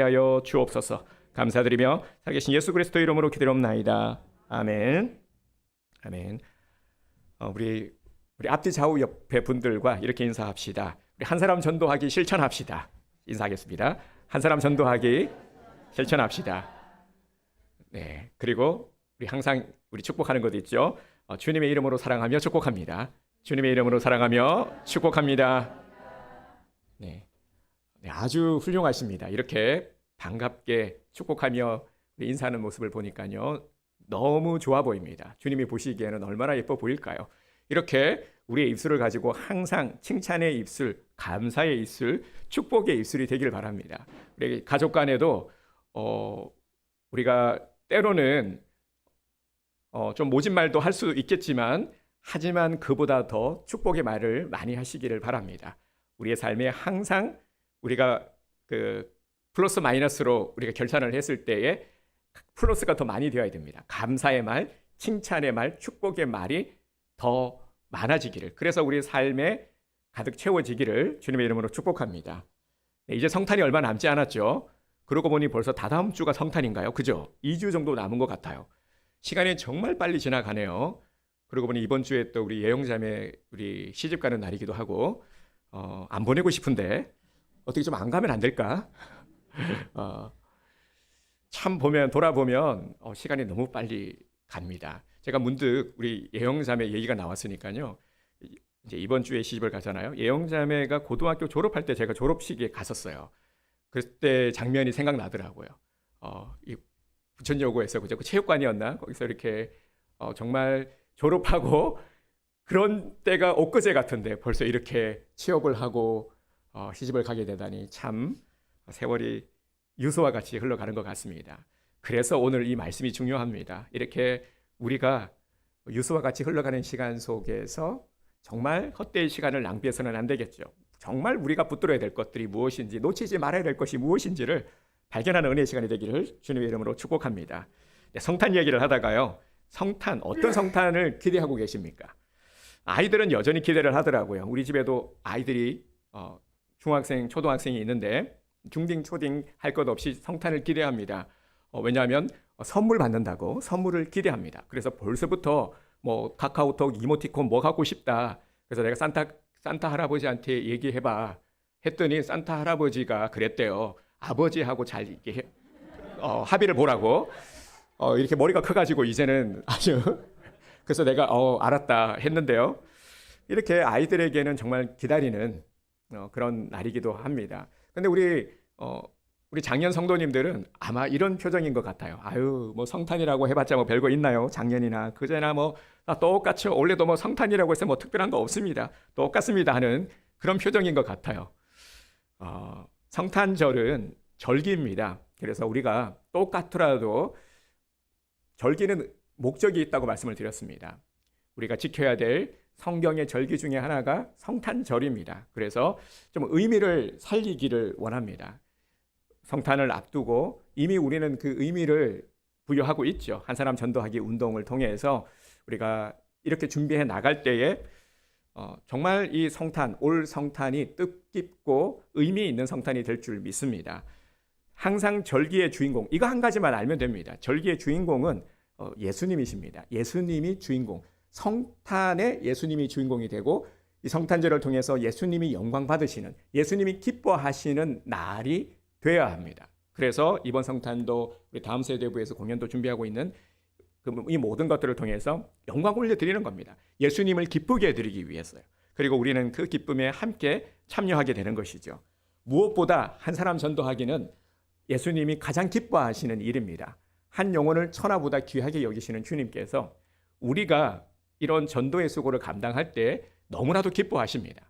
하여 주옵소서. 감사드리며 살아계신 예수 그리스도 이름으로 기도하옵나이다. 아멘. 아멘. 우리 앞뒤 좌우 옆에 분들과 이렇게 인사합시다. 우리 한 사람 전도하기 실천합시다. 인사하겠습니다. 한 사람 전도하기 실천합시다. 네. 그리고 우리 항상 우리 축복하는 것 있죠. 주님의 이름으로 사랑하며 축복합니다. 주님의 이름으로 사랑하며 축복합니다. 네. 네, 아주 훌륭하십니다. 이렇게 반갑게 축복하며 인사하는 모습을 보니까요, 너무 좋아 보입니다. 주님이 보시기에는 얼마나 예뻐 보일까요? 이렇게 우리의 입술을 가지고 항상 칭찬의 입술, 감사의 입술, 축복의 입술이 되길 바랍니다. 우리 가족 간에도 우리가 때로는 좀 모진 말도 할 수 있겠지만, 하지만 그보다 더 축복의 말을 많이 하시기를 바랍니다. 우리의 삶에 항상 우리가 그 플러스 마이너스로 우리가 결산을 했을 때에 플러스가 더 많이 되어야 됩니다. 감사의 말, 칭찬의 말, 축복의 말이 더 많아지기를, 그래서 우리 삶에 가득 채워지기를 주님의 이름으로 축복합니다. 네, 이제 성탄이 얼마 남지 않았죠. 그러고 보니 벌써 다다음 주가 성탄인가요? 그죠? 2주 정도 남은 것 같아요. 시간이 정말 빨리 지나가네요. 그러고 보니 이번 주에 또 우리 예영자매 우리 시집 가는 날이기도 하고, 안 보내고 싶은데 어떻게 좀 안 가면 안 될까? 참 돌아보면 시간이 너무 빨리 갑니다. 제가 문득 우리 예영자매 얘기가 나왔으니까요. 이제 이번 주에 시집을 가잖아요. 예영자매가 고등학교 졸업할 때 제가 졸업식에 갔었어요. 그때 장면이 생각나더라고요. 이 부천여고에서 그 체육관이었나? 거기서 이렇게 정말 졸업하고 그런 때가 엊그제 같은데 벌써 이렇게 취업을 하고 시집을 가게 되다니 참 세월이 유수와 같이 흘러가는 것 같습니다. 그래서 오늘 이 말씀이 중요합니다. 이렇게 우리가 유수와 같이 흘러가는 시간 속에서 정말 헛되이 시간을 낭비해서는 안 되겠죠. 정말 우리가 붙들어야 될 것들이 무엇인지, 놓치지 말아야 될 것이 무엇인지를 발견하는 은혜의 시간이 되기를 주님의 이름으로 축복합니다. 성탄 얘기를 하다가요. 성탄, 어떤 성탄을 기대하고 계십니까? 아이들은 여전히 기대를 하더라고요. 우리 집에도 아이들이 중학생, 초등학생이 있는데 중딩, 초딩 할 것 없이 성탄을 기대합니다. 왜냐하면 선물 받는다고 선물을 기대합니다. 그래서 벌써부터 뭐 카카오톡, 이모티콘 뭐 갖고 싶다. 그래서 내가 산타 할아버지한테 얘기해봐 했더니 산타 할아버지가 그랬대요. 아버지하고 잘 이렇게 합의를 보라고. 이렇게 머리가 커가지고 이제는 아주 그래서 내가 알았다 했는데요. 이렇게 아이들에게는 정말 기다리는 그런 날이기도 합니다. 근데 우리 작년 성도님들은 아마 이런 표정인 것 같아요. 아유, 뭐 성탄이라고 해봤자 뭐 별거 있나요? 작년이나 그제나 뭐 똑같죠. 원래도 뭐 성탄이라고 해서 뭐 특별한 거 없습니다. 똑같습니다 하는 그런 표정인 것 같아요. 성탄절은 절기입니다. 그래서 우리가 똑같더라도 절기는 목적이 있다고 말씀을 드렸습니다. 우리가 지켜야 될 성경의 절기 중에 하나가 성탄절입니다. 그래서 좀 의미를 살리기를 원합니다. 성탄을 앞두고 이미 우리는 그 의미를 부여하고 있죠. 한 사람 전도하기 운동을 통해서 우리가 이렇게 준비해 나갈 때에 정말 이 성탄, 올 성탄이 뜻깊고 의미 있는 성탄이 될 줄 믿습니다. 항상 절기의 주인공, 이거 한 가지만 알면 됩니다. 절기의 주인공은 예수님이십니다. 예수님이 주인공, 성탄의 예수님이 주인공이 되고 이 성탄절을 통해서 예수님이 영광 받으시는, 예수님이 기뻐하시는 날이 되어야 합니다. 그래서 이번 성탄도 우리 다음 세대부에서 공연도 준비하고 있는 이 모든 것들을 통해서 영광 올려드리는 겁니다. 예수님을 기쁘게 해드리기 위해서요. 그리고 우리는 그 기쁨에 함께 참여하게 되는 것이죠. 무엇보다 한 사람 전도하기는 예수님이 가장 기뻐하시는 일입니다. 한 영혼을 천하보다 귀하게 여기시는 주님께서 우리가 이런 전도의 수고를 감당할 때 너무나도 기뻐하십니다.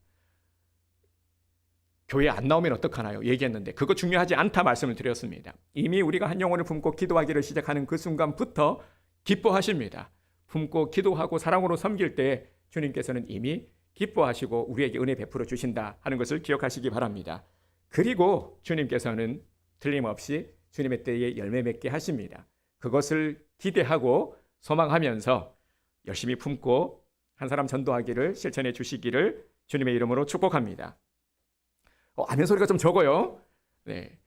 교회 안 나오면 어떡하나요? 얘기했는데 그거 중요하지 않다 말씀을 드렸습니다. 이미 우리가 한 영혼을 품고 기도하기를 시작하는 그 순간부터 기뻐하십니다. 품고 기도하고 사랑으로 섬길 때 주님께서는 이미 기뻐하시고 우리에게 은혜 베풀어 주신다 하는 것을 기억하시기 바랍니다. 그리고 주님께서는 틀림없이 주님의 때에 열매 맺게 하십니다. 그것을 기대하고 소망하면서 열심히 품고 한 사람 전도하기를 실천해 주시기를 주님의 이름으로 축복합니다. 아멘 소리가 좀 적어요. 네.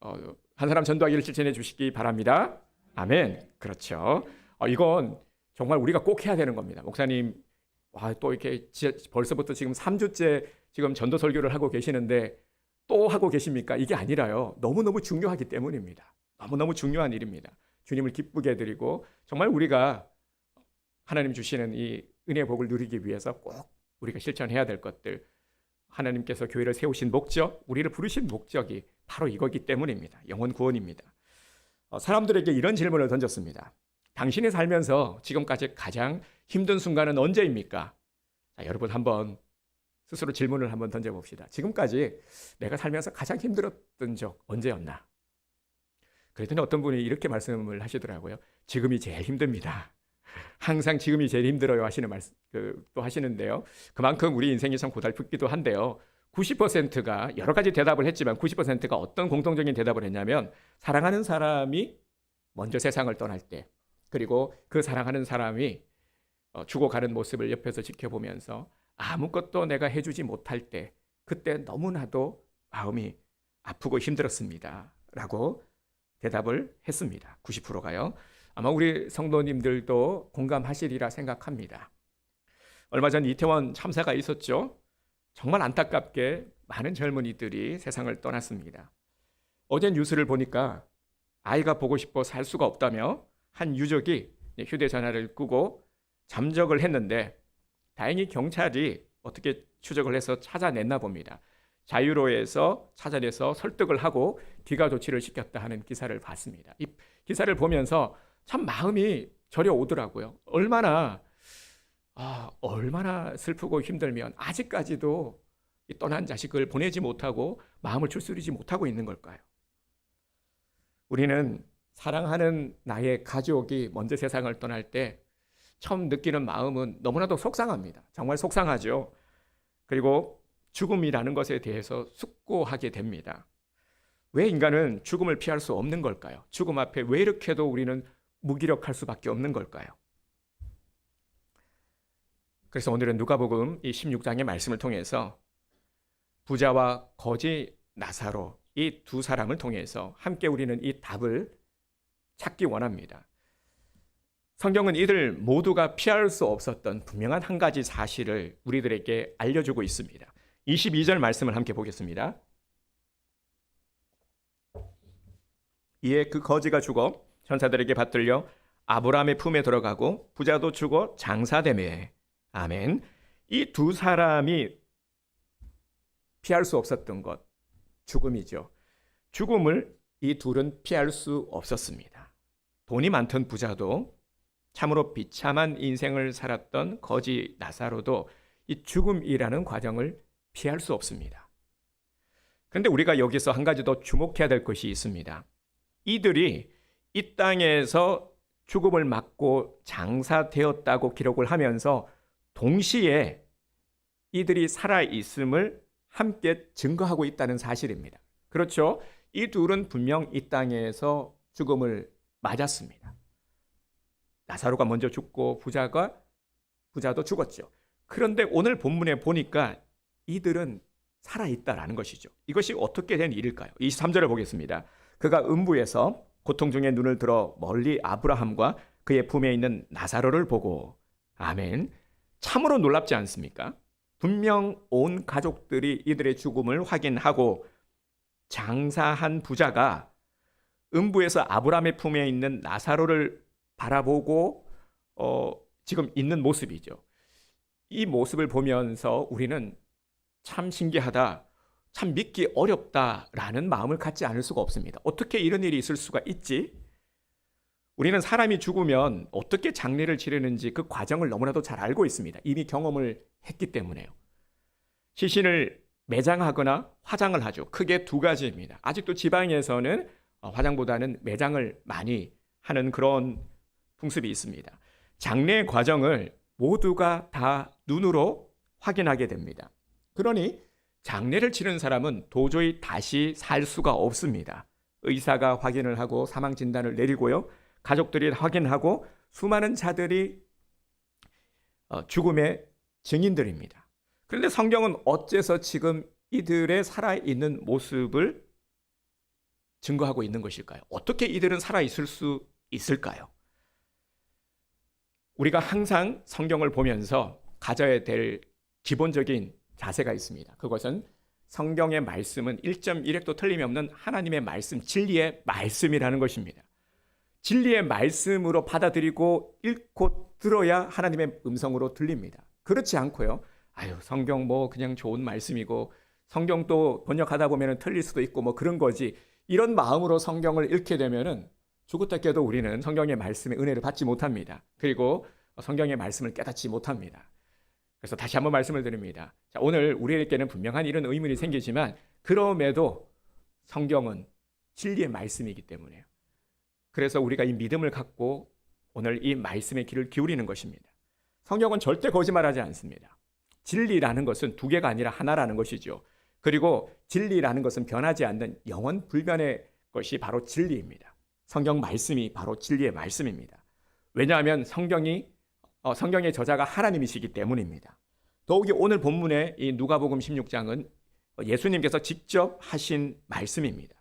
한 사람 전도하기를 실천해 주시기 바랍니다. 아멘. 그렇죠. 이건 정말 우리가 꼭 해야 되는 겁니다. 목사님, 또 이렇게 벌써부터 지금 3주째 지금 전도 설교를 하고 계시는데 또 하고 계십니까? 이게 아니라요. 너무너무 중요하기 때문입니다. 너무너무 중요한 일입니다. 주님을 기쁘게 해드리고 정말 우리가 하나님 주시는 이 은혜의 복을 누리기 위해서 꼭 우리가 실천해야 될 것들, 하나님께서 교회를 세우신 목적, 우리를 부르신 목적이 바로 이거기 때문입니다. 영혼 구원입니다. 사람들에게 이런 질문을 던졌습니다. 당신이 살면서 지금까지 가장 힘든 순간은 언제입니까? 자, 여러분 한번 스스로 질문을 한번 던져봅시다. 지금까지 내가 살면서 가장 힘들었던 적 언제였나? 그랬더니 어떤 분이 이렇게 말씀을 하시더라고요. 지금이 제일 힘듭니다. 항상 지금이 제일 힘들어요 하시는 말씀 또 하시는데요. 그만큼 우리 인생이 참 고달프기도 한데요. 90%가 여러 가지 대답을 했지만 90%가 어떤 공통적인 대답을 했냐면 사랑하는 사람이 먼저 세상을 떠날 때, 그리고 그 사랑하는 사람이 죽어가는 모습을 옆에서 지켜보면서 아무것도 내가 해주지 못할 때, 그때 너무나도 마음이 아프고 힘들었습니다 라고 대답을 했습니다. 90%가요. 아마 우리 성도님들도 공감하시리라 생각합니다. 얼마 전 이태원 참사가 있었죠. 정말 안타깝게 많은 젊은이들이 세상을 떠났습니다. 어제 뉴스를 보니까 아이가 보고 싶어 살 수가 없다며 한 유족이 휴대전화를 끄고 잠적을 했는데 다행히 경찰이 어떻게 추적을 해서 찾아냈나 봅니다. 자유로에서 찾아내서 설득을 하고 귀가 조치를 시켰다 하는 기사를 봤습니다. 이 기사를 보면서 참 마음이 저려 오더라고요. 얼마나 슬프고 힘들면 아직까지도 떠난 자식을 보내지 못하고 마음을 추스리지 못하고 있는 걸까요? 우리는 사랑하는 나의 가족이 먼저 세상을 떠날 때 처음 느끼는 마음은 너무나도 속상합니다. 정말 속상하죠. 그리고 죽음이라는 것에 대해서 숙고하게 됩니다. 왜 인간은 죽음을 피할 수 없는 걸까요? 죽음 앞에 왜 이렇게도 우리는 무기력할 수밖에 없는 걸까요? 그래서 오늘은 누가복음 이 16장의 말씀을 통해서 부자와 거지 나사로 이 두 사람을 통해서 함께 우리는 이 답을 찾기 원합니다. 성경은 이들 모두가 피할 수 없었던 분명한 한 가지 사실을 우리들에게 알려주고 있습니다. 22절 말씀을 함께 보겠습니다. 이에 그 거지가 죽어 천사들에게 받들려 아브라함의 품에 들어가고 부자도 죽어 장사되매. 아멘. 이 두 사람이 피할 수 없었던 것, 죽음이죠. 죽음을 이 둘은 피할 수 없었습니다. 돈이 많던 부자도, 참으로 비참한 인생을 살았던 거지 나사로도 이 죽음이라는 과정을 피할 수 없습니다. 그런데 우리가 여기서 한 가지 더 주목해야 될 것이 있습니다. 이들이 이 땅에서 죽음을 맞고 장사되었다고 기록을 하면서 동시에 이들이 살아있음을 함께 증거하고 있다는 사실입니다. 그렇죠? 이 둘은 분명 이 땅에서 죽음을 맞았습니다. 나사로가 먼저 죽고 부자도 죽었죠. 그런데 오늘 본문에 보니까 이들은 살아있다라는 것이죠. 이것이 어떻게 된 일일까요? 23절을 보겠습니다. 그가 음부에서 고통 중에 눈을 들어 멀리 아브라함과 그의 품에 있는 나사로를 보고, 아멘, 참으로 놀랍지 않습니까? 분명 온 가족들이 이들의 죽음을 확인하고 장사한 부자가 음부에서 아브라함의 품에 있는 나사로를 바라보고 지금 있는 모습이죠. 이 모습을 보면서 우리는 참 신기하다, 참 믿기 어렵다라는 마음을 갖지 않을 수가 없습니다. 어떻게 이런 일이 있을 수가 있지? 우리는 사람이 죽으면 어떻게 장례를 치르는지 그 과정을 너무나도 잘 알고 있습니다. 이미 경험을 했기 때문에요. 시신을 매장하거나 화장을 하죠. 크게 두 가지입니다. 아직도 지방에서는 화장보다는 매장을 많이 하는 그런 풍습이 있습니다. 장례 과정을 모두가 다 눈으로 확인하게 됩니다. 그러니 장례를 치른 사람은 도저히 다시 살 수가 없습니다. 의사가 확인을 하고 사망 진단을 내리고요. 가족들이 확인하고 수많은 자들이 죽음의 증인들입니다. 그런데 성경은 어째서 지금 이들의 살아있는 모습을 증거하고 있는 것일까요? 어떻게 이들은 살아있을 수 있을까요? 우리가 항상 성경을 보면서 가져야 될 기본적인 자세가 있습니다. 그것은 성경의 말씀은 1.1획도 틀림없는 하나님의 말씀, 진리의 말씀이라는 것입니다. 진리의 말씀으로 받아들이고 읽고 들어야 하나님의 음성으로 들립니다. 그렇지 않고요. 성경 뭐 그냥 좋은 말씀이고 성경 또 번역하다 보면 틀릴 수도 있고 뭐 그런 거지. 이런 마음으로 성경을 읽게 되면은 죽었다 깨도 우리는 성경의 말씀의 은혜를 받지 못합니다. 그리고 성경의 말씀을 깨닫지 못합니다. 그래서 다시 한번 말씀을 드립니다. 자, 오늘 우리에게는 분명한 이런 의문이 생기지만 그럼에도 성경은 진리의 말씀이기 때문에요. 그래서 우리가 이 믿음을 갖고 오늘 이 말씀의 귀를 기울이는 것입니다. 성경은 절대 거짓말하지 않습니다. 진리라는 것은 두 개가 아니라 하나라는 것이죠. 그리고 진리라는 것은 변하지 않는 영원 불변의 것이 바로 진리입니다. 성경 말씀이 바로 진리의 말씀입니다. 왜냐하면 성경의 저자가 하나님이시기 때문입니다. 더욱이 오늘 본문의 이 누가복음 16장은 예수님께서 직접 하신 말씀입니다.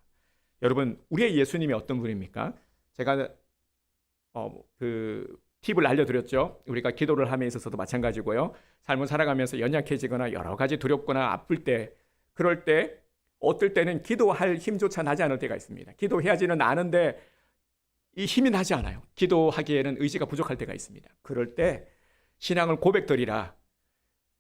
여러분, 우리의 예수님이 어떤 분입니까? 제가 팁을 알려드렸죠. 우리가 기도를 함에 있어서도 마찬가지고요. 삶을 살아가면서 연약해지거나 여러 가지 두렵거나 아플 때, 그럴 때 어떨 때는 기도할 힘조차 나지 않을 때가 있습니다. 기도해야지는 아는데 이 힘이 나지 않아요. 기도하기에는 의지가 부족할 때가 있습니다. 그럴 때 신앙을 고백드리라.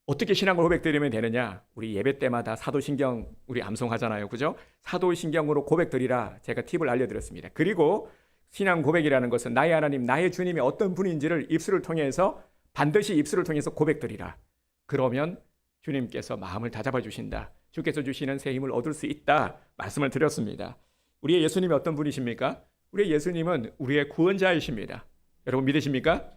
어떻게 신앙을 고백드리면 되느냐? 우리 예배 때마다 사도신경 우리 암송하잖아요. 그죠? 사도신경으로 고백드리라. 제가 팁을 알려드렸습니다. 그리고 신앙 고백이라는 것은 나의 하나님, 나의 주님이 어떤 분인지를 입술을 통해서 반드시 입술을 통해서 고백드리라. 그러면 주님께서 마음을 다잡아 주신다. 주께서 주시는 새 힘을 얻을 수 있다. 말씀을 드렸습니다. 우리의 예수님이 어떤 분이십니까? 우리의 예수님은 우리의 구원자이십니다. 여러분 믿으십니까?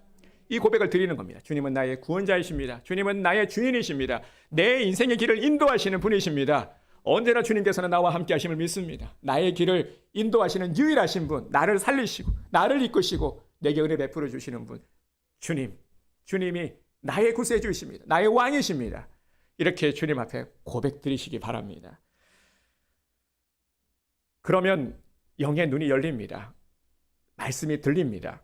이 고백을 드리는 겁니다. 주님은 나의 구원자이십니다. 주님은 나의 주인이십니다. 내 인생의 길을 인도하시는 분이십니다. 언제나 주님께서는 나와 함께 하심을 믿습니다. 나의 길을 인도하시는 유일하신 분, 나를 살리시고 나를 이끄시고 내게 은혜 베풀어 주시는 분, 주님이 나의 구세주이십니다. 나의 왕이십니다. 이렇게 주님 앞에 고백드리시기 바랍니다. 그러면 영의 눈이 열립니다. 말씀이 들립니다.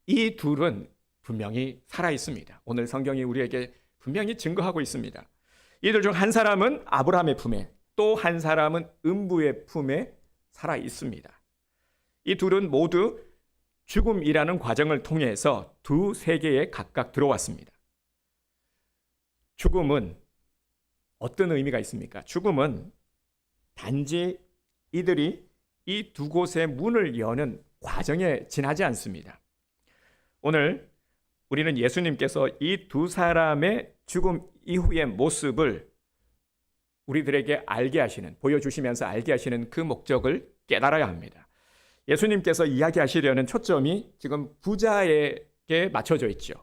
이 둘은 분명히 살아있습니다. 오늘 성경이 우리에게 분명히 증거하고 있습니다. 이들 중 한 사람은 아브라함의 품에, 또 한 사람은 음부의 품에 살아있습니다. 이 둘은 모두 죽음이라는 과정을 통해서 두 세계에 각각 들어왔습니다. 죽음은 어떤 의미가 있습니까? 죽음은 단지 이들이 이 두 곳의 문을 여는 과정에 지나지 않습니다. 오늘 우리는 예수님께서 이 두 사람의 죽음 이후의 모습을 우리들에게 알게 하시는, 보여주시면서 알게 하시는 그 목적을 깨달아야 합니다. 예수님께서 이야기하시려는 초점이 지금 부자에게 맞춰져 있죠.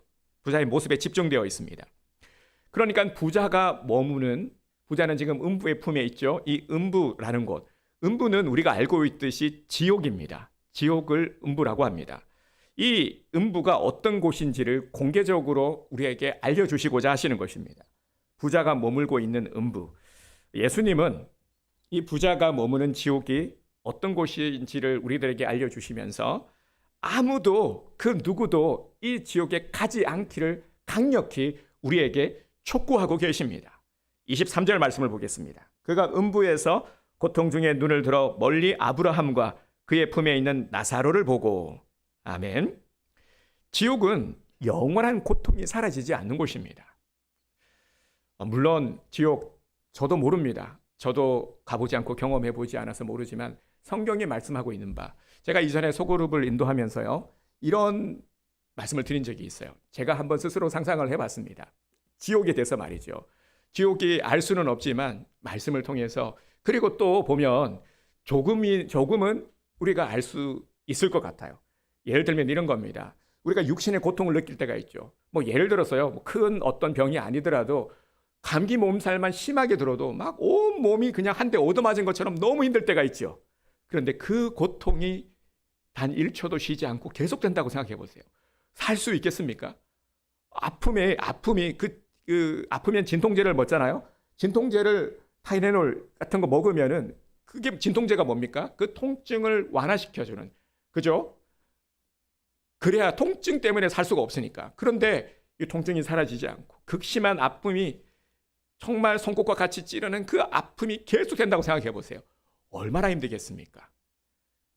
부자의 모습에 집중되어 있습니다. 그러니까 부자는 지금 음부의 품에 있죠. 이 음부라는 곳, 음부는 우리가 알고 있듯이 지옥입니다. 지옥을 음부라고 합니다. 이 음부가 어떤 곳인지를 공개적으로 우리에게 알려주시고자 하시는 것입니다. 부자가 머물고 있는 음부. 예수님은 이 부자가 머무는 지옥이 어떤 곳인지를 우리들에게 알려주시면서 아무도 그 누구도 이 지옥에 가지 않기를 강력히 우리에게 촉구하고 계십니다. 23절 말씀을 보겠습니다. 그가 음부에서 고통 중에 눈을 들어 멀리 아브라함과 그의 품에 있는 나사로를 보고, 아멘. 지옥은 영원한 고통이 사라지지 않는 곳입니다. 물론 지옥 저도 모릅니다. 저도 가보지 않고 경험해보지 않아서 모르지만 성경이 말씀하고 있는 바, 제가 이전에 소그룹을 인도하면서요 이런 말씀을 드린 적이 있어요. 제가 한번 스스로 상상을 해봤습니다. 지옥에 대해서 말이죠. 지옥이 알 수는 없지만 말씀을 통해서, 그리고 또 보면 조금은 우리가 알 수 있을 것 같아요. 예를 들면 이런 겁니다. 우리가 육신의 고통을 느낄 때가 있죠. 뭐 예를 들어서요, 큰 어떤 병이 아니더라도 감기 몸살만 심하게 들어도 막 온 몸이 그냥 한 대 얻어맞은 것처럼 너무 힘들 때가 있죠. 그런데 그 고통이 단 1초도 쉬지 않고 계속된다고 생각해 보세요. 살 수 있겠습니까? 아픔이 아프면 진통제를 먹잖아요. 진통제를 타이레놀 같은 거 먹으면은 그게 진통제가 뭡니까? 그 통증을 완화시켜주는, 그죠? 그래야 통증 때문에 살 수가 없으니까. 그런데 이 통증이 사라지지 않고 극심한 아픔이, 정말 손꼽과 같이 찌르는 그 아픔이 계속된다고 생각해 보세요. 얼마나 힘들겠습니까?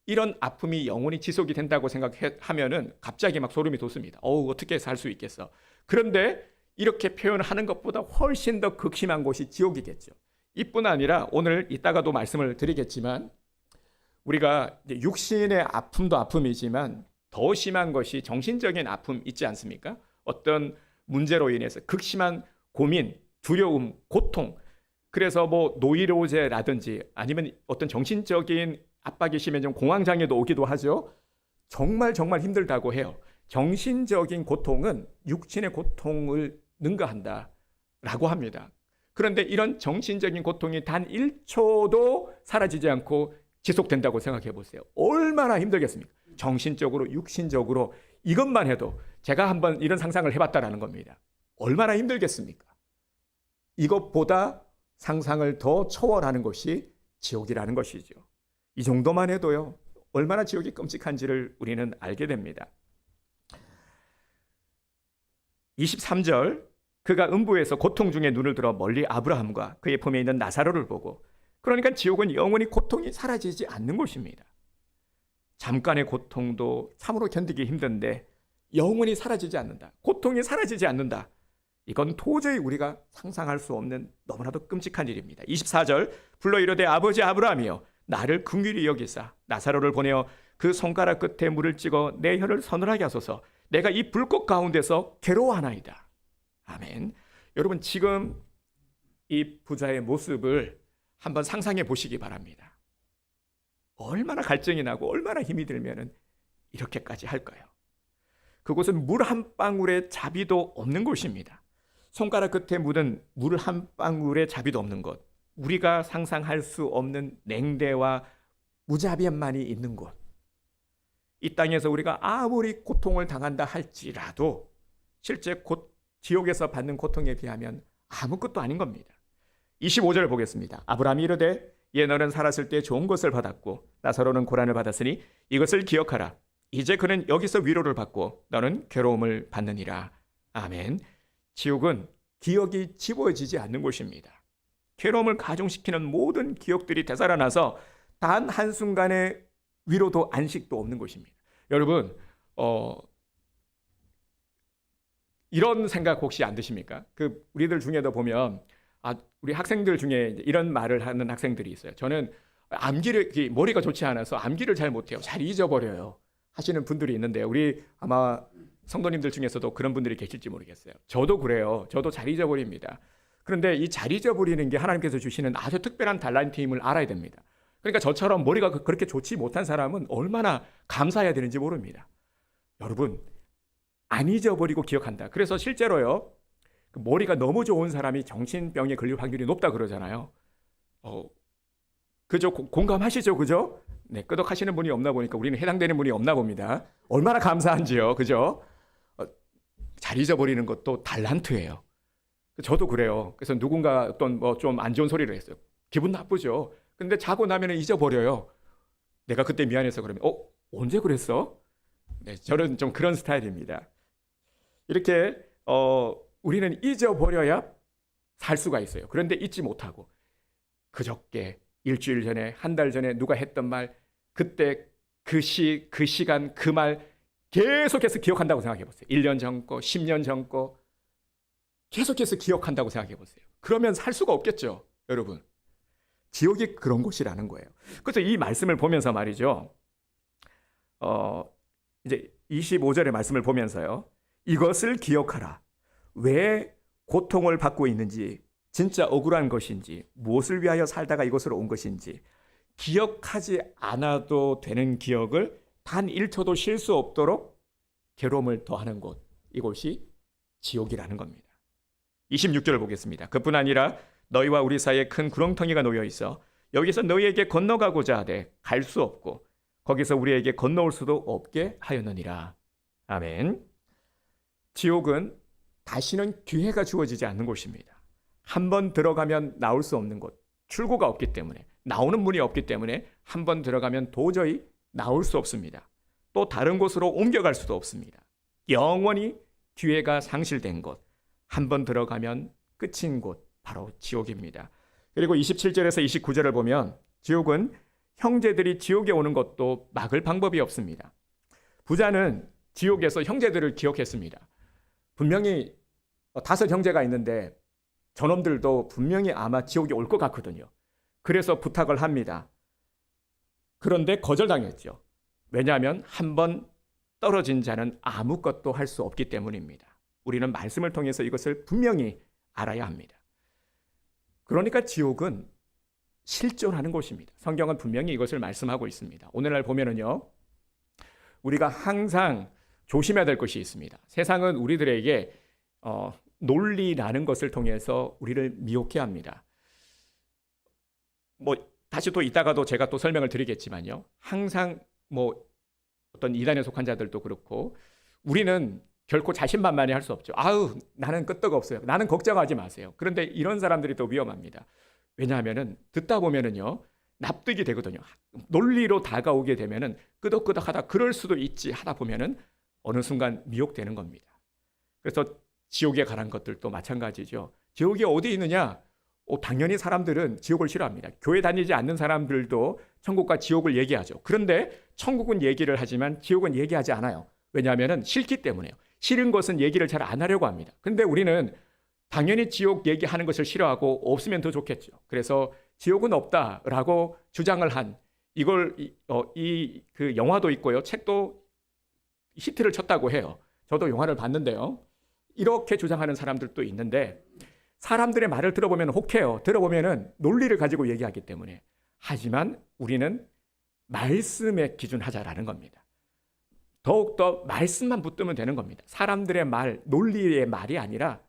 이런 아픔이 영원히 지속이 된다고 생각하면은 갑자기 막 소름이 돋습니다. 어떻게 살 수 있겠어? 그런데 이렇게 표현하는 것보다 훨씬 더 극심한 곳이 지옥이겠죠. 이뿐 아니라 오늘 이따가도 말씀을 드리겠지만, 우리가 이제 육신의 아픔도 아픔이지만 더 심한 것이 정신적인 아픔 있지 않습니까? 어떤 문제로 인해서 극심한 고민, 두려움, 고통, 그래서 뭐 노이로제라든지 아니면 어떤 정신적인 압박이 심해진 공황장애도 오기도 하죠. 정말 정말 힘들다고 해요. 정신적인 고통은 육신의 고통을 능가한다라고 합니다. 그런데 이런 정신적인 고통이 단 1초도 사라지지 않고 지속된다고 생각해 보세요. 얼마나 힘들겠습니까? 정신적으로, 육신적으로. 이것만 해도 제가 한번 이런 상상을 해봤다라는 겁니다. 얼마나 힘들겠습니까? 이것보다 상상을 더 초월하는 것이 지옥이라는 것이죠. 이 정도만 해도요, 얼마나 지옥이 끔찍한지를 우리는 알게 됩니다. 23절, 그가 음부에서 고통 중에 눈을 들어 멀리 아브라함과 그의 품에 있는 나사로를 보고, 그러니까 지옥은 영원히 고통이 사라지지 않는 곳입니다. 잠깐의 고통도 참으로 견디기 힘든데 영원히 사라지지 않는다. 고통이 사라지지 않는다. 이건 도저히 우리가 상상할 수 없는 너무나도 끔찍한 일입니다. 24절, 불러 이르되 아버지 아브라함이여 나를 긍휼히 여기사 나사로를 보내어 그 손가락 끝에 물을 찍어 내 혀를 서늘하게 하소서. 내가 이 불꽃 가운데서 괴로워하나이다. 아멘. 여러분, 지금 이 부자의 모습을 한번 상상해 보시기 바랍니다. 얼마나 갈증이 나고 얼마나 힘이 들면은 이렇게까지 할까요? 그곳은 물 한 방울의 자비도 없는 곳입니다. 손가락 끝에 묻은 물 한 방울의 자비도 없는 곳, 우리가 상상할 수 없는 냉대와 무자비함만이 있는 곳. 이 땅에서 우리가 아무리 고통을 당한다 할지라도 실제 곧 지옥에서 받는 고통에 비하면 아무것도 아닌 겁니다. 25절을 보겠습니다. 아브라함이 이르되 예 너는 살았을 때 좋은 것을 받았고 나사로는 고난을 받았으니 이것을 기억하라. 이제 그는 여기서 위로를 받고 너는 괴로움을 받느니라. 아멘. 지옥은 기억이 지워지지 않는 곳입니다. 괴로움을 가중시키는 모든 기억들이 되살아나서 단 한순간의 위로도 안식도 없는 곳입니다. 여러분, 이런 생각 혹시 안 드십니까? 우리들 중에도 보면 우리 학생들 중에 이런 말을 하는 학생들이 있어요. 저는 머리가 좋지 않아서 암기를 잘 못해요. 잘 잊어버려요. 하시는 분들이 있는데, 우리 아마 성도님들 중에서도 그런 분들이 계실지 모르겠어요. 저도 그래요. 저도 잘 잊어버립니다. 그런데 이 잘 잊어버리는 게 하나님께서 주시는 아주 특별한 달란트임을 알아야 됩니다. 그러니까 저처럼 머리가 그렇게 좋지 못한 사람은 얼마나 감사해야 되는지 모릅니다. 여러분, 안 잊어버리고 기억한다. 그래서 실제로요, 머리가 너무 좋은 사람이 정신병에 걸릴 확률이 높다 그러잖아요. 그죠? 공감하시죠? 그죠? 네, 끄덕하시는 분이 없나 보니까 우리는 해당되는 분이 없나 봅니다. 얼마나 감사한지요. 그죠? 잘 잊어버리는 것도 달란트예요. 저도 그래요. 그래서 누군가 어떤 좀 안 좋은 소리를 했어요. 기분 나쁘죠. 근데 자고 나면 잊어버려요. 내가 그때 미안해서 그러면 언제 그랬어? 네, 저는 좀 그런 스타일입니다. 이렇게 우리는 잊어버려야 살 수가 있어요. 그런데 잊지 못하고 그저께, 일주일 전에, 한 달 전에 누가 했던 말, 그때 그 시간, 그 말 계속해서 기억한다고 생각해 보세요. 1년 전 거, 10년 전 거 계속해서 기억한다고 생각해 보세요. 그러면 살 수가 없겠죠, 여러분. 지옥이 그런 곳이라는 거예요. 그래서 이 말씀을 보면서 말이죠. 이제 25절의 말씀을 보면서요. 이것을 기억하라. 왜 고통을 받고 있는지, 진짜 억울한 것인지, 무엇을 위하여 살다가 이곳으로 온 것인지 기억하지 않아도 되는 기억을 단 1초도 쉴 수 없도록 괴로움을 더하는 곳, 이곳이 지옥이라는 겁니다. 26절을 보겠습니다. 그뿐 아니라 너희와 우리 사이에 큰 구렁텅이가 놓여 있어 여기서 너희에게 건너가고자 하되 갈 수 없고 거기서 우리에게 건너올 수도 없게 하였느니라. 아멘. 지옥은 다시는 기회가 주어지지 않는 곳입니다. 한번 들어가면 나올 수 없는 곳, 출구가 없기 때문에 나오는 문이 없기 때문에 한 번 들어가면 도저히 나올 수 없습니다. 또 다른 곳으로 옮겨갈 수도 없습니다. 영원히 기회가 상실된 곳, 한 번 들어가면 끝인 곳, 바로 지옥입니다. 그리고 27절에서 29절을 보면 지옥은 형제들이 지옥에 오는 것도 막을 방법이 없습니다. 부자는 지옥에서 형제들을 기억했습니다. 분명히 5 형제가 있는데 저놈들도 분명히 아마 지옥에 올 것 같거든요. 그래서 부탁을 합니다. 그런데 거절당했죠. 왜냐하면 한번 떨어진 자는 아무것도 할 수 없기 때문입니다. 우리는 말씀을 통해서 이것을 분명히 알아야 합니다. 그러니까 지옥은 실존하는 곳입니다. 성경은 분명히 이것을 말씀하고 있습니다. 오늘날 보면은요, 우리가 항상 조심해야 될 것이 있습니다. 세상은 우리들에게 논리라는 것을 통해서 우리를 미혹해 합니다. 다시 또 이따가도 제가 또 설명을 드리겠지만요. 항상 어떤 이단에 속한 자들도 그렇고 우리는 결코 자신만만히 할 수 없죠. 아우, 나는 끄떡 없어요. 나는 걱정하지 마세요. 그런데 이런 사람들이 또 위험합니다. 왜냐하면은 듣다 보면은요, 납득이 되거든요. 논리로 다가오게 되면은 끄덕끄덕하다 그럴 수도 있지 하다 보면은 어느 순간 미혹되는 겁니다. 그래서 지옥에 가는 것들도 마찬가지죠. 지옥이 어디 있느냐? 당연히 사람들은 지옥을 싫어합니다. 교회 다니지 않는 사람들도 천국과 지옥을 얘기하죠. 그런데 천국은 얘기를 하지만 지옥은 얘기하지 않아요. 왜냐하면 싫기 때문에요. 싫은 것은 얘기를 잘 안 하려고 합니다. 그런데 우리는 당연히 지옥 얘기하는 것을 싫어하고 없으면 더 좋겠죠. 그래서 지옥은 없다라고 주장을 한 이걸 그 영화도 있고요. 책도 히트를 쳤다고 해요. 저도 영화를 봤는데요. 이렇게 주장하는 사람들도 있는데 사람들의 말을 들어보면 혹해요. 들어보면은 논리를 가지고 얘기하기 때문에. 하지만 우리는 말씀에 기준하자라는 겁니다. 더욱더 말씀만 붙들면 되는 겁니다. 사람들의 말, 논리의 말이 아니라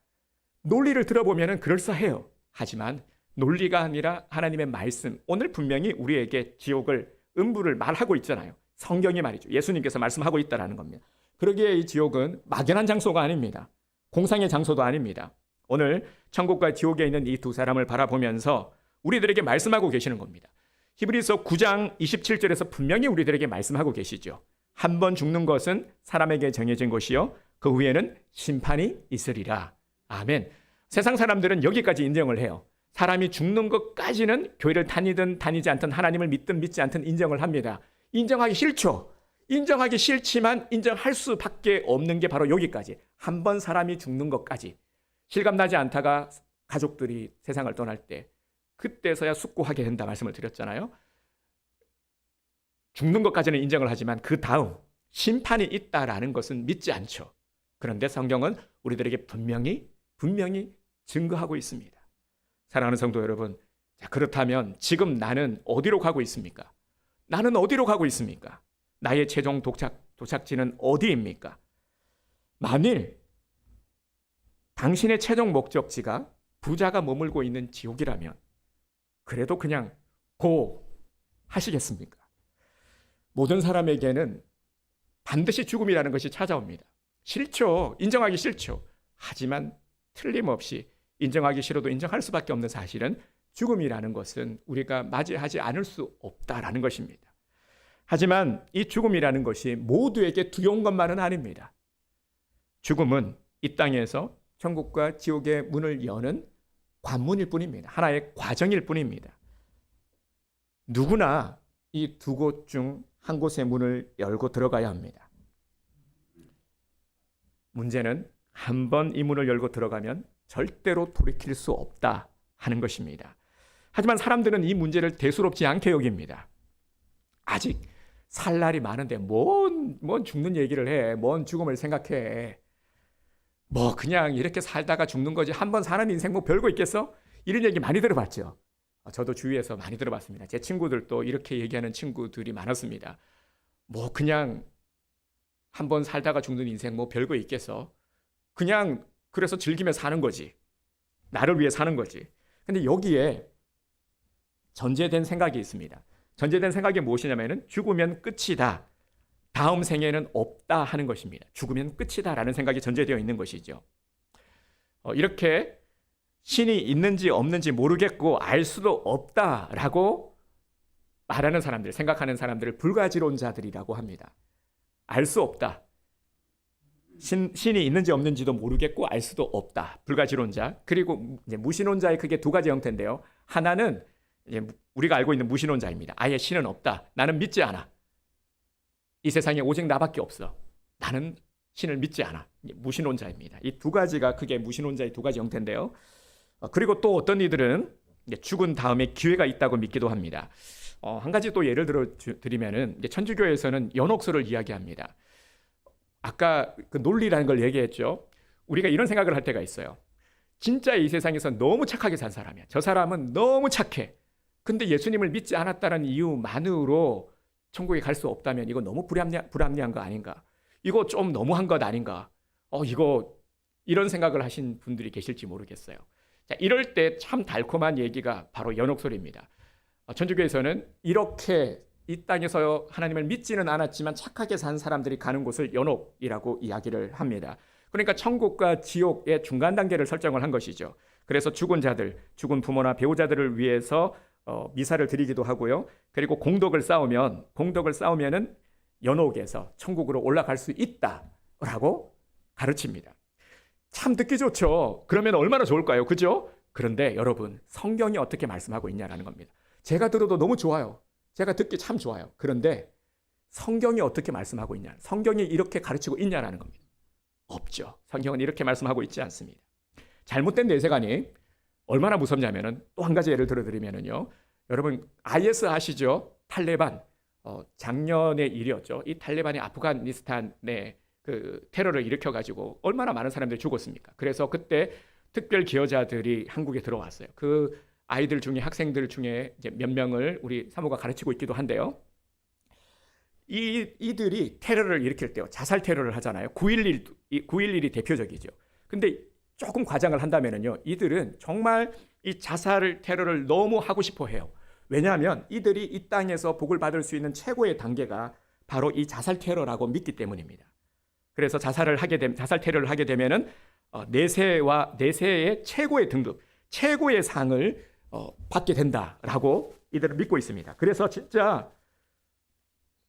논리를 들어보면은 그럴싸해요. 하지만 논리가 아니라 하나님의 말씀. 오늘 분명히 우리에게 지옥을, 음부를 말하고 있잖아요. 성경이 말이죠. 예수님께서 말씀하고 있다라는 겁니다. 그러기에 이 지옥은 막연한 장소가 아닙니다. 공상의 장소도 아닙니다. 오늘 천국과 지옥에 있는 이 두 사람을 바라보면서 우리들에게 말씀하고 계시는 겁니다. 히브리서 9장 27절에서 분명히 우리들에게 말씀하고 계시죠. 한 번 죽는 것은 사람에게 정해진 것이요 그 후에는 심판이 있으리라. 아멘. 세상 사람들은 여기까지 인정을 해요. 사람이 죽는 것까지는 교회를 다니든 다니지 않든 하나님을 믿든 믿지 않든 인정을 합니다. 인정하기 싫죠. 인정하기 싫지만 인정할 수밖에 없는 게 바로 여기까지. 한 번 사람이 죽는 것까지. 실감나지 않다가 가족들이 세상을 떠날 때 그때서야 숙고하게 된다 말씀을 드렸잖아요. 죽는 것까지는 인정을 하지만 그 다음 심판이 있다라는 것은 믿지 않죠. 그런데 성경은 우리들에게 분명히 증거하고 있습니다. 사랑하는 성도 여러분, 자, 그렇다면 지금 나는 어디로 가고 있습니까? 나는 어디로 가고 있습니까? 나의 최종 도착지는 어디입니까? 만일 당신의 최종 목적지가 부자가 머물고 있는 지옥이라면 그래도 그냥 고 하시겠습니까? 모든 사람에게는 반드시 죽음이라는 것이 찾아옵니다. 싫죠. 인정하기 싫죠. 하지만 틀림없이 인정하기 싫어도 인정할 수밖에 없는 사실은 죽음이라는 것은 우리가 맞이하지 않을 수 없다라는 것입니다. 하지만 이 죽음이라는 것이 모두에게 두려운 것만은 아닙니다. 죽음은 이 땅에서 천국과 지옥의 문을 여는 관문일 뿐입니다. 하나의 과정일 뿐입니다. 누구나 이 두 곳 중 한 곳의 문을 열고 들어가야 합니다. 문제는 한 번 이 문을 열고 들어가면 절대로 돌이킬 수 없다 하는 것입니다. 하지만 사람들은 이 문제를 대수롭지 않게 여깁니다. 아직 살 날이 많은데 뭔 죽는 얘기를 해. 뭔 죽음을 생각해. 그냥 이렇게 살다가 죽는 거지. 한 번 사는 인생 별거 있겠어? 이런 얘기 많이 들어봤죠. 저도 주위에서 많이 들어봤습니다. 제 친구들도 이렇게 얘기하는 친구들이 많았습니다. 그냥 한 번 살다가 죽는 인생 별거 있겠어? 그냥 그래서 즐기며 사는 거지. 나를 위해 사는 거지. 근데 여기에 전제된 생각이 있습니다. 전제된 생각이 무엇이냐면은 죽으면 끝이다. 다음 생에는 없다 하는 것입니다. 죽으면 끝이다라는 생각이 전제되어 있는 것이죠. 이렇게 신이 있는지 없는지 모르겠고 알 수도 없다라고 말하는 사람들, 생각하는 사람들을 불가지론자들이라고 합니다. 알 수 없다. 신이 있는지 없는지도 모르겠고 알 수도 없다. 불가지론자. 그리고 이제 무신론자의 크게 두 가지 형태인데요. 하나는 이제 우리가 알고 있는 무신론자입니다. 아예 신은 없다. 나는 믿지 않아. 이 세상에 오직 나밖에 없어. 나는 신을 믿지 않아. 무신론자입니다. 이 두 가지가 크게 무신론자의 두 가지 형태인데요. 그리고 또 어떤 이들은 죽은 다음에 기회가 있다고 믿기도 합니다. 한 가지 또 예를 들어 드리면은 천주교에서는 연옥설을 이야기합니다. 아까 그 논리라는 걸 얘기했죠. 우리가 이런 생각을 할 때가 있어요. 진짜 이 세상에서 너무 착하게 산 사람이야. 저 사람은 너무 착해. 근데 예수님을 믿지 않았다는 이유만으로 천국에 갈 수 없다면 이거 너무 불합리한 거 아닌가? 이거 좀 너무한 것 아닌가? 이런 생각을 하신 분들이 계실지 모르겠어요. 자, 이럴 때 참 달콤한 얘기가 바로 연옥설입니다. 천주교에서는 이렇게 이 땅에서 하나님을 믿지는 않았지만 착하게 산 사람들이 가는 곳을 연옥이라고 이야기를 합니다. 그러니까 천국과 지옥의 중간 단계를 설정을 한 것이죠. 그래서 죽은 자들, 죽은 부모나 배우자들을 위해서 미사를 드리기도 하고요. 그리고 공덕을 쌓으면은 연옥에서 천국으로 올라갈 수 있다라고 가르칩니다. 참 듣기 좋죠. 그러면 얼마나 좋을까요? 그죠? 그런데 여러분, 성경이 어떻게 말씀하고 있냐라는 겁니다. 제가 들어도 너무 좋아요. 제가 듣기 참 좋아요. 그런데 성경이 어떻게 말씀하고 있냐? 성경이 이렇게 가르치고 있냐라는 겁니다. 없죠. 성경은 이렇게 말씀하고 있지 않습니다. 잘못된 내세관이 얼마나 무섭냐면은 또 한 가지 예를 들어드리면은요. 여러분 IS 아시죠? 탈레반. 작년의 일이었죠. 이 탈레반이 아프가니스탄에 그 테러를 일으켜가지고 얼마나 많은 사람들이 죽었습니까? 그래서 그때 특별 기여자들이 한국에 들어왔어요. 그 아이들 중에 학생들 중에 이제 몇 명을 우리 사모가 가르치고 있기도 한데요. 이들이 테러를 일으킬 때요. 자살 테러를 하잖아요. 9.11이 대표적이죠. 근데 조금 과장을 한다면은요. 이들은 정말 이 자살 테러를 너무 하고 싶어 해요. 왜냐하면 이들이 이 땅에서 복을 받을 수 있는 최고의 단계가 바로 이 자살 테러라고 믿기 때문입니다. 그래서 자살 테러를 하게 되면은 내세의 최고의 등급, 최고의 상을 받게 된다라고 이들은 믿고 있습니다. 그래서 진짜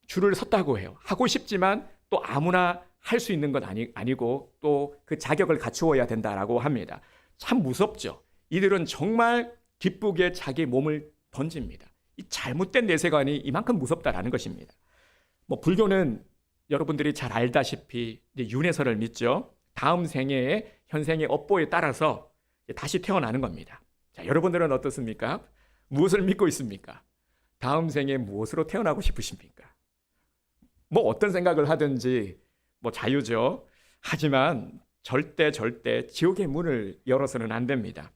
줄을 섰다고 해요. 하고 싶지만 또 아무나 할 수 있는 건 아니고 또 그 자격을 갖추어야 된다라고 합니다. 참 무섭죠. 이들은 정말 기쁘게 자기 몸을 던집니다. 이 잘못된 내세관이 이만큼 무섭다라는 것입니다. 불교는 여러분들이 잘 알다시피 윤회설을 믿죠. 다음 생애의 현생의 업보에 따라서 다시 태어나는 겁니다. 자, 여러분들은 어떻습니까? 무엇을 믿고 있습니까? 다음 생에 무엇으로 태어나고 싶으십니까? 어떤 생각을 하든지 자유죠. 하지만 절대 지옥의 문을 열어서는 안 됩니다.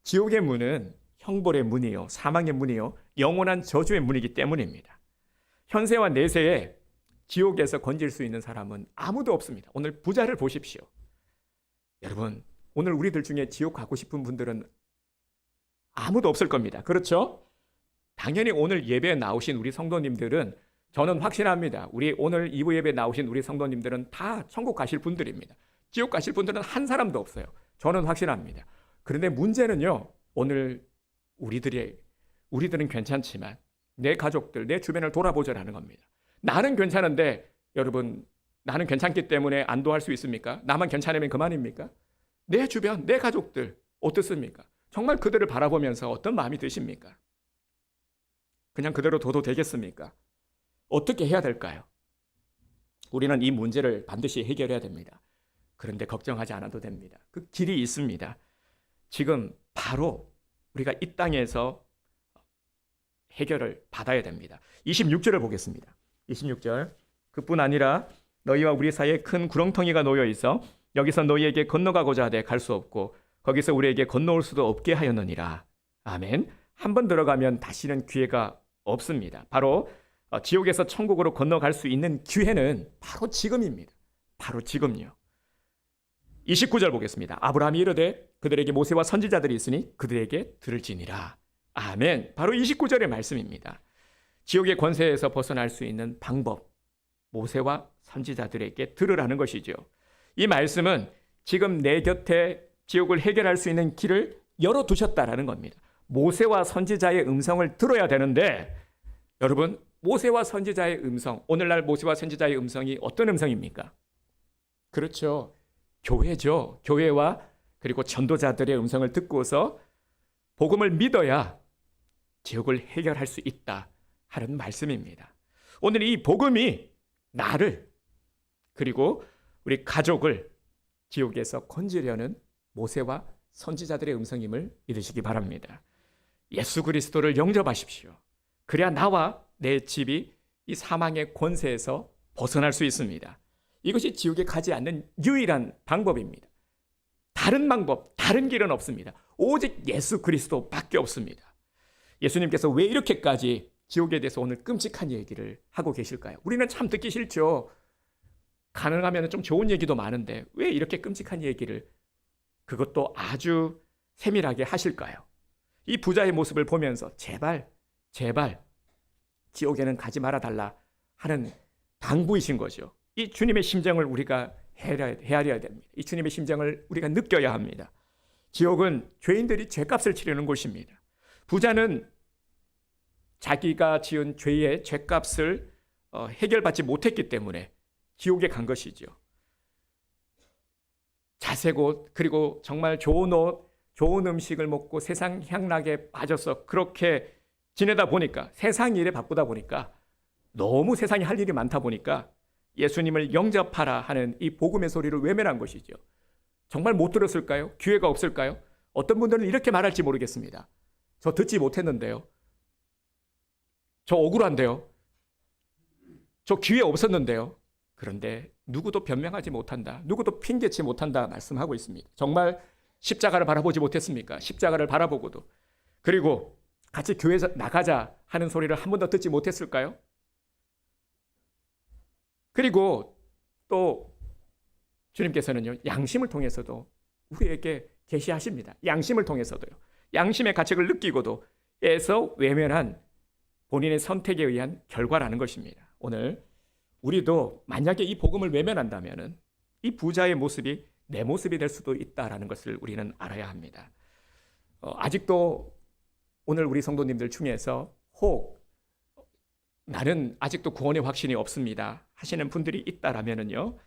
지옥의 문은 형벌의 문이요, 사망의 문이요, 영원한 저주의 문이기 때문입니다. 현세와 내세에 지옥에서 건질 수 있는 사람은 아무도 없습니다. 오늘 부자를 보십시오. 여러분, 오늘 우리들 중에 지옥 가고 싶은 분들은 아무도 없을 겁니다. 그렇죠? 당연히 오늘 예배에 나오신 우리 성도님들은 저는 확신합니다. 우리 오늘 2부 예배에 나오신 우리 성도님들은 다 천국 가실 분들입니다. 지옥 가실 분들은 한 사람도 없어요. 저는 확신합니다. 그런데 문제는요. 오늘 우리들은 괜찮지만 내 가족들, 내 주변을 돌아보자라는 겁니다. 나는 괜찮은데 여러분, 나는 괜찮기 때문에 안도할 수 있습니까? 나만 괜찮으면 그만입니까? 내 주변, 내 가족들 어떻습니까? 정말 그들을 바라보면서 어떤 마음이 드십니까? 그냥 그대로 둬도 되겠습니까? 어떻게 해야 될까요? 우리는 이 문제를 반드시 해결해야 됩니다. 그런데 걱정하지 않아도 됩니다. 그 길이 있습니다. 지금 바로 우리가 이 땅에서 해결을 받아야 됩니다. 26절을 보겠습니다. 26절. 그뿐 아니라 너희와 우리 사이에 큰 구렁텅이가 놓여 있어 여기서 너희에게 건너가고자 하되 갈 수 없고 거기서 우리에게 건너올 수도 없게 하였느니라. 아멘. 한 번 들어가면 다시는 기회가 없습니다. 바로 지옥에서 천국으로 건너갈 수 있는 기회는 바로 지금입니다. 바로 지금요. 29절 보겠습니다. 아브라함이 이르되 그들에게 모세와 선지자들이 있으니 그들에게 들을지니라. 아멘. 바로 29절의 말씀입니다. 지옥의 권세에서 벗어날 수 있는 방법, 모세와 선지자들에게 들으라는 것이죠. 이 말씀은 지금 내 곁에 지옥을 해결할 수 있는 길을 열어두셨다라는 겁니다. 모세와 선지자의 음성을 들어야 되는데 여러분, 모세와 선지자의 음성, 오늘날 모세와 선지자의 음성이 어떤 음성입니까? 그렇죠. 교회죠. 교회와 그리고 전도자들의 음성을 듣고서 복음을 믿어야 지옥을 해결할 수 있다 하는 말씀입니다. 오늘 이 복음이 나를 그리고 우리 가족을 지옥에서 건지려는 모세와 선지자들의 음성임을 믿으시기 바랍니다. 예수 그리스도를 영접하십시오. 그래야 나와 내 집이 이 사망의 권세에서 벗어날 수 있습니다. 이것이 지옥에 가지 않는 유일한 방법입니다. 다른 방법, 다른 길은 없습니다. 오직 예수 그리스도밖에 없습니다. 예수님께서 왜 이렇게까지 지옥에 대해서 오늘 끔찍한 얘기를 하고 계실까요? 우리는 참 듣기 싫죠. 가능하면 좀 좋은 얘기도 많은데 왜 이렇게 끔찍한 얘기를 그것도 아주 세밀하게 하실까요? 이 부자의 모습을 보면서 제발 지옥에는 가지 말아달라 하는 당부이신 거죠. 이 주님의 심정을 우리가 헤아려야 됩니다. 이 주님의 심정을 우리가 느껴야 합니다. 지옥은 죄인들이 죄값을 치르는 곳입니다. 부자는 자기가 지은 죄의 죄값을 해결받지 못했기 때문에 지옥에 간 것이죠. 자색 옷, 그리고 정말 좋은 옷, 좋은 음식을 먹고 세상 향락에 빠져서 그렇게 지내다 보니까, 세상 일에 바쁘다 보니까, 너무 세상에 할 일이 많다 보니까 예수님을 영접하라 하는 이 복음의 소리를 외면한 것이죠. 정말 못 들었을까요? 기회가 없을까요? 어떤 분들은 이렇게 말할지 모르겠습니다. 저 듣지 못했는데요. 저 억울한데요. 저 기회 없었는데요. 그런데 누구도 변명하지 못한다. 누구도 핑계치 못한다 말씀하고 있습니다. 정말 십자가를 바라보지 못했습니까? 십자가를 바라보고도. 그리고 같이 교회에서 나가자 하는 소리를 한 번도 듣지 못했을까요? 그리고 또 주님께서는요, 양심을 통해서도 우리에게 계시하십니다. 양심을 통해서도요. 양심의 가책을 느끼고도 에서 외면한 본인의 선택에 의한 결과라는 것입니다. 오늘 우리도 만약에 이 복음을 외면한다면 이 부자의 모습이 내 모습이 될 수도 있다라는 것을 우리는 알아야 합니다. 아직도 오늘 우리 성도님들 중에서 혹 나는 아직도 구원의 확신이 없습니다 하시는 분들이 있다라면은요,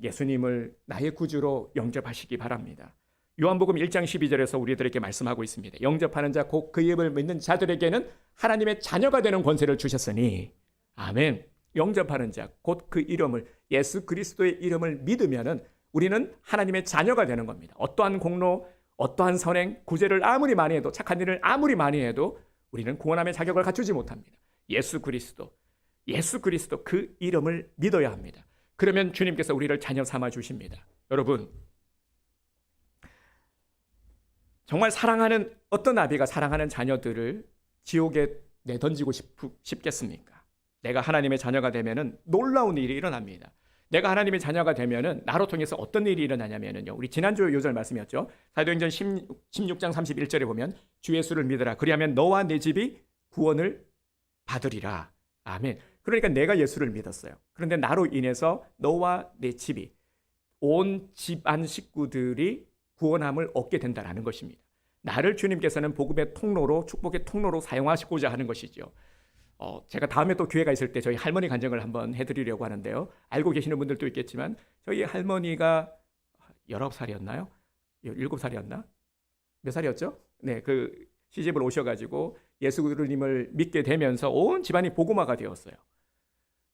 예수님을 나의 구주로 영접하시기 바랍니다. 요한복음 1장 12절에서 우리들에게 말씀하고 있습니다. 영접하는 자 곧 그 이름을 믿는 자들에게는 하나님의 자녀가 되는 권세를 주셨으니, 아멘. 영접하는 자 곧 그 이름을, 예수 그리스도의 이름을 믿으면은 우리는 하나님의 자녀가 되는 겁니다. 어떠한 공로, 어떠한 선행, 구제를 아무리 많이 해도, 착한 일을 아무리 많이 해도 우리는 구원함의 자격을 갖추지 못합니다. 예수 그리스도 그 이름을 믿어야 합니다. 그러면 주님께서 우리를 자녀 삼아 주십니다. 여러분, 정말 사랑하는 어떤 아비가 사랑하는 자녀들을 지옥에 내던지고 싶겠습니까? 내가 하나님의 자녀가 되면은 놀라운 일이 일어납니다. 내가 하나님의 자녀가 되면은 나로 통해서 어떤 일이 일어나냐면요, 우리 지난주 요절 말씀이었죠. 사도행전 16장 31절에 보면 주 예수를 믿으라. 그리하면 너와 내 집이 구원을 받으리라. 아멘. 그러니까 내가 예수를 믿었어요. 그런데 나로 인해서 너와 내 집이, 온 집안 식구들이 구원함을 얻게 된다는 것입니다. 나를 주님께서는 복음의 통로로, 축복의 통로로 사용하시고자 하는 것이죠. 제가 다음에 또 기회가 있을 때 저희 할머니 간증을 한번 해드리려고 하는데요. 알고 계시는 분들도 있겠지만 저희 할머니가 19살이었나요? 7살이었나? 몇 살이었죠? 네, 그 시집을 오셔가지고 예수님을 믿게 되면서 온 집안이 복음화가 되었어요.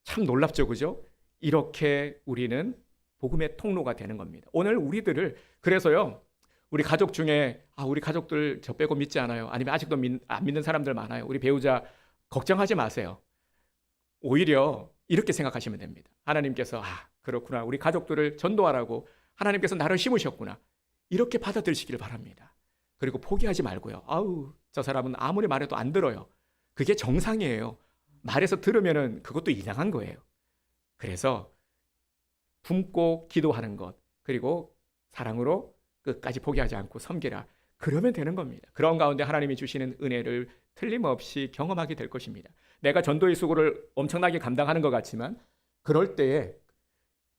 참 놀랍죠, 그죠? 이렇게 우리는 복음의 통로가 되는 겁니다. 오늘 우리들을, 그래서요, 우리 가족 중에 우리 가족들 저 빼고 믿지 않아요, 아니면 아직도 안 믿는 사람들 많아요, 우리 배우자 걱정하지 마세요. 오히려 이렇게 생각하시면 됩니다. 하나님께서 그렇구나, 우리 가족들을 전도하라고 하나님께서 나를 심으셨구나, 이렇게 받아들이시길 바랍니다. 그리고 포기하지 말고요. 저 사람은 아무리 말해도 안 들어요. 그게 정상이에요. 말해서 들으면은 그것도 이상한 거예요. 그래서 품고 기도하는 것, 그리고 사랑으로 끝까지 포기하지 않고 섬기라. 그러면 되는 겁니다. 그런 가운데 하나님이 주시는 은혜를 틀림없이 경험하게 될 것입니다. 내가 전도의 수고를 엄청나게 감당하는 것 같지만 그럴 때에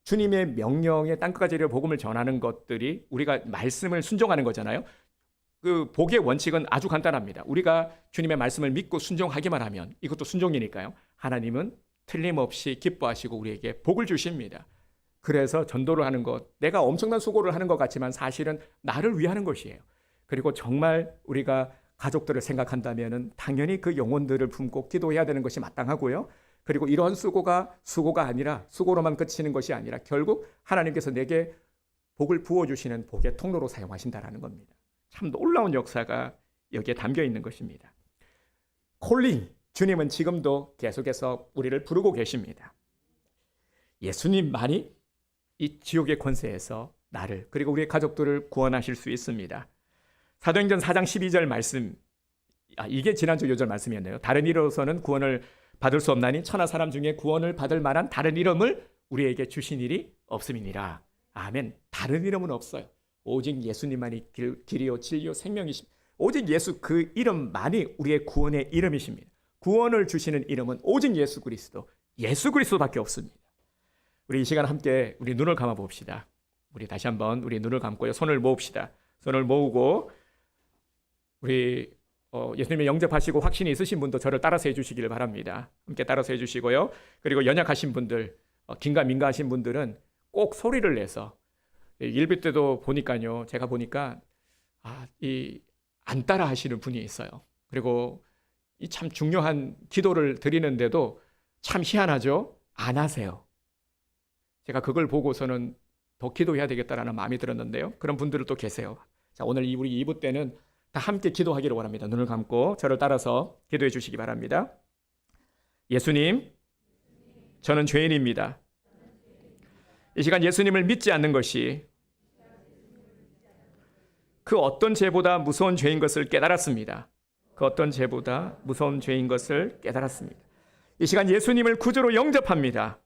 주님의 명령에 땅끝까지 이르러 복음을 전하는 것들이, 우리가 말씀을 순종하는 거잖아요. 그 복의 원칙은 아주 간단합니다. 우리가 주님의 말씀을 믿고 순종하기만 하면, 이것도 순종이니까요, 하나님은 틀림없이 기뻐하시고 우리에게 복을 주십니다. 그래서 전도를 하는 것, 내가 엄청난 수고를 하는 것 같지만 사실은 나를 위하는 것이에요. 그리고 정말 우리가 가족들을 생각한다면 당연히 그 영혼들을 품고 기도해야 되는 것이 마땅하고요. 그리고 이러한 수고가 아니라, 수고로만 그치는 것이 아니라 결국 하나님께서 내게 복을 부어주시는 복의 통로로 사용하신다라는 겁니다. 참 놀라운 역사가 여기에 담겨 있는 것입니다. 콜링, 주님은 지금도 계속해서 우리를 부르고 계십니다. 예수님만이 이 지옥의 권세에서 나를, 그리고 우리의 가족들을 구원하실 수 있습니다. 사도행전 4장 12절 말씀, 이게 지난주 요절 말씀이었네요. 다른 이로서는 구원을 받을 수 없나니 천하 사람 중에 구원을 받을 만한 다른 이름을 우리에게 주신 일이 없음이니라. 아멘. 다른 이름은 없어요. 오직 예수님만이 길이요 진리요 생명이십니다. 오직 예수, 그 이름만이 우리의 구원의 이름이십니다. 구원을 주시는 이름은 오직 예수 그리스도밖에 없습니다. 우리 이 시간 함께 우리 눈을 감아 봅시다. 우리 다시 한번 우리 눈을 감고요, 손을 모읍시다. 손을 모으고 우리 예수님을 영접하시고 확신이 있으신 분도 저를 따라서 해주시기를 바랍니다. 함께 따라서 해주시고요. 그리고 연약하신 분들, 긴가민가하신 분들은 꼭 소리를 내서, 일비 때도 보니까요, 제가 보니까 안 따라 하시는 분이 있어요. 그리고 이 참 중요한 기도를 드리는데도 참 희한하죠. 안 하세요. 제가 그걸 보고서는 더 기도해야 되겠다라는 마음이 들었는데요. 그런 분들도 또 계세요. 자, 오늘 우리 2부 때는 다 함께 기도하기를 원합니다. 눈을 감고 저를 따라서 기도해 주시기 바랍니다. 예수님, 저는 죄인입니다. 이 시간 예수님을 믿지 않는 것이 그 어떤 죄보다 무서운 죄인 것을 깨달았습니다. 그 어떤 죄보다 무서운 죄인 것을 깨달았습니다. 이 시간 예수님을 구주로 영접합니다.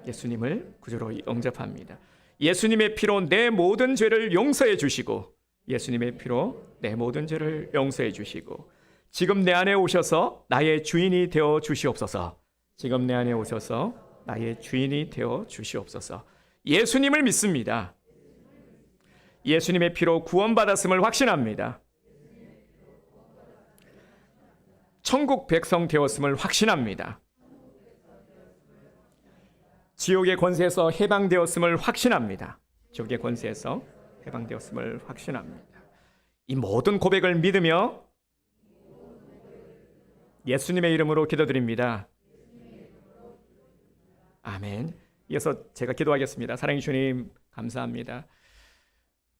예수님을 구주로 영접합니다. 예수님의 피로 내 모든 죄를 용서해 주시고, 예수님의 피로 내 모든 죄를 용서해 주시고, 지금 내 안에 오셔서 나의 주인이 되어 주시옵소서. 지금 내 안에 오셔서 나의 주인이 되어 주시옵소서. 예수님을 믿습니다. 예수님의 피로 구원받았음을 확신합니다. 천국 백성 되었음을 확신합니다. 지옥의 권세에서 해방되었음을 확신합니다. 지옥의 권세에서 해방되었음을 확신합니다. 이 모든 고백을 믿으며 예수님의 이름으로 기도드립니다. 아멘. 이어서 제가 기도하겠습니다. 사랑해 주님, 감사합니다.